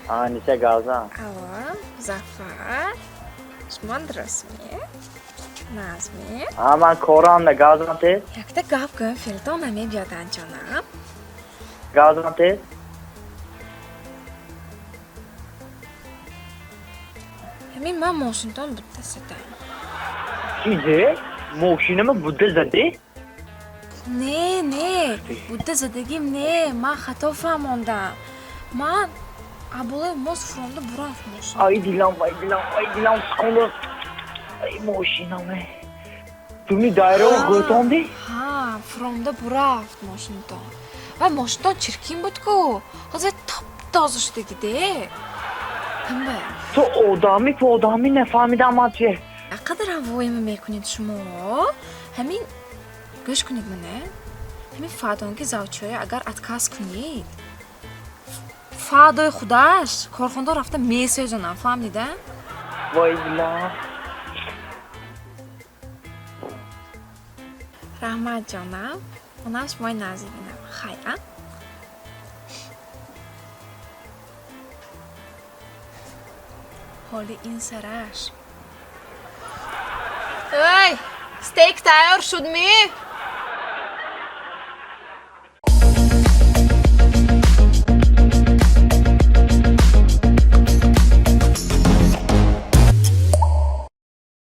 نیچه گازم. Алло, Muzaffar. Shuma درستمی؟ نظمی؟ من کارم نه گازم تیز. Yakta gap kun filton namibiyadan janam. گازم تیز. Hamin man Washington buddasidan. چیزه؟ موشینم بوده زدی؟ نه بوده زدگیم نه من خطا فهموندم من ابوله موز فرونده برافت ای دیلم سکولر. ای موشینمه. تو دایره و گوتوندی؟ ها فرونده برافت Washington و Washington چرکین بود کو حاضر taptaze شده گیده همه تو آدمی نفهمیدم از چیه؟ اقدر هوایمه میکنید شما همین گوش کنید منه همین فردانگی زوجه‌ای اگر اتکاس کنید فردای خودش کارخونده رفته میسیج رو نفهمیده وای دیلم. رحمت جانم اونش مای نزدیکینم خیره حالی این سرش ای استیک تیار شد می